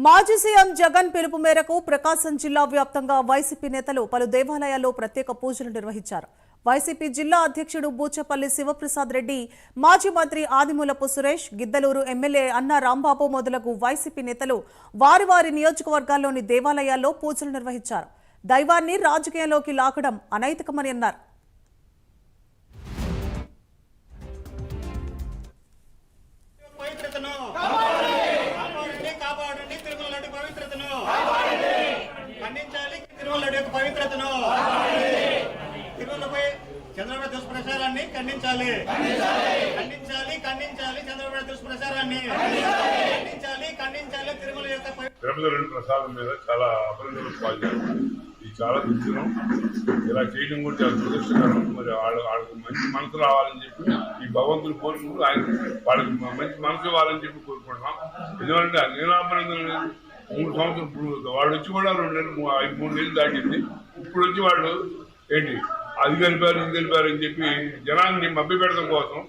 మాజీ సీఎం జగన్ పిలుపు మేరకు ప్రకాశం జిల్లా వ్యాప్తంగా వైసీపీ నేతలు పలు దేవాలయాల్లో ప్రత్యేక పూజలు నిర్వహించారు. వైసీపీ జిల్లా అధ్యక్షుడు బూచపల్లి శివప్రసాద్ రెడ్డి, మాజీ మంత్రి ఆదిమూలపు సురేష్, గిద్దలూరు ఎమ్మెల్యే అన్న రాంబాబు మొదలగు వైసీపీ నేతలు వారి వారి నియోజకవర్గాల్లోని దేవాలయాల్లో పూజలు నిర్వహించారు. దైవాన్ని రాజకీయంలోకి లాగడం అనైతికమని అన్నారు. చంద్రబాబు దుష్ప్రచారాన్ని ఖండించాలి. చంద్రబాబు దుష్ప్రచారాన్ని ఖండించాలి. తిరుమల యొక్క తిరుమల ప్రసాదం మీద చాలా అభినందనలు పాల్గొన్నారు. ఇది చాలా దుఃఖం. ఇలా చేయడం కూడా చాలా దురదృష్టకరం. మరి వాళ్ళకి మంచి మనసు రావాలని చెప్పి ఈ భగవంతుని కోరుకుంటూ వాళ్ళకి మంచి మనసు ఇవ్వాలని చెప్పి కోరుకుంటున్నాం. ఎందుకంటే నీలాభినందనలు 3 సంవత్సరం ఇప్పుడు వాళ్ళు వచ్చి కూడా 3 నెలలు దాటింది. ఇప్పుడు వచ్చి వాళ్ళు ఏంటి అది కలిపారు ఇది కలిపారు అని చెప్పి జనాన్ని మభ్యపెట్టడం కోసం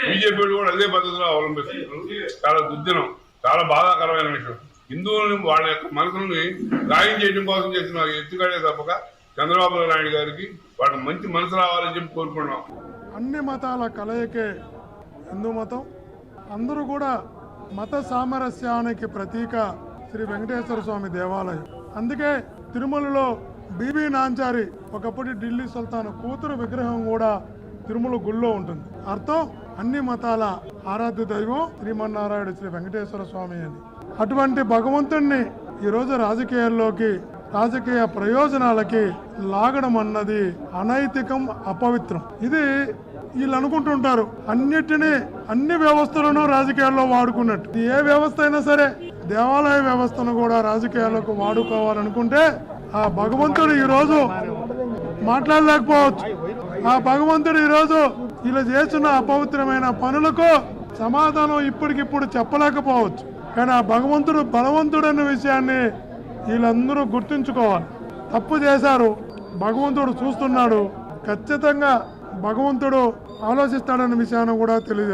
బీజేపీ కూడా అదే పద్ధతిలో అవలంబిస్తున్నారు. చాలా దుర్దినం, చాలా బాధాకరమైన విషయం. హిందువులను వాళ్ళ యొక్క మనసుని గాయం చేయడం కోసం చేసిన ఎత్తుగాడే తప్పక చంద్రబాబు నాయుడు గారికి వాళ్ళకి మంచి మనసు రావాలని చెప్పి కోరుకుంటున్నాం. అన్ని మతాల కలయికే హిందూ మతం. అందరూ కూడా మత సామరస్యానికి ప్రతీక శ్రీ వెంకటేశ్వర స్వామి దేవాలయం. అందుకే తిరుమలలో బీబీ నాంచారి ఒకప్పటి ఢిల్లీ సుల్తాన్ కూతురు విగ్రహం కూడా తిరుమల గుళ్ళో ఉంటుంది. అర్థం అన్ని మతాల ఆరాధ్య దైవం శ్రీమన్నారాయణ శ్రీ వెంకటేశ్వర స్వామి అని. అటువంటి భగవంతుణ్ణి ఈరోజు రాజకీయాల్లోకి, రాజకీయ ప్రయోజనాలకి లాగడం అన్నది అనైతికం, అపవిత్రం. ఇది వీళ్ళు అనుకుంటుంటారు అన్ని వ్యవస్థలను రాజకీయాల్లో వాడుకున్నట్టు. ఏ వ్యవస్థ అయినా సరే దేవాలయ వ్యవస్థను కూడా రాజకీయాలకు వాడుకోవాలనుకుంటే ఆ భగవంతుడు ఈరోజు మాట్లాడలేకపోవచ్చు. ఆ భగవంతుడు ఈరోజు ఇలా చేస్తున్న అపవిత్రమైన పనులకు సమాధానం ఇప్పటికిప్పుడు చెప్పలేకపోవచ్చు. కానీ ఆ భగవంతుడు బలవంతుడు అన్న విషయాన్ని వీళ్ళందరూ గుర్తుంచుకోవాలి. తప్పు చేశారు, భగవంతుడు చూస్తున్నాడు. ఖచ్చితంగా భగవంతుడు ఆలోచిస్తాడన్న విషయాన్ని కూడా తెలియజేస్తారు.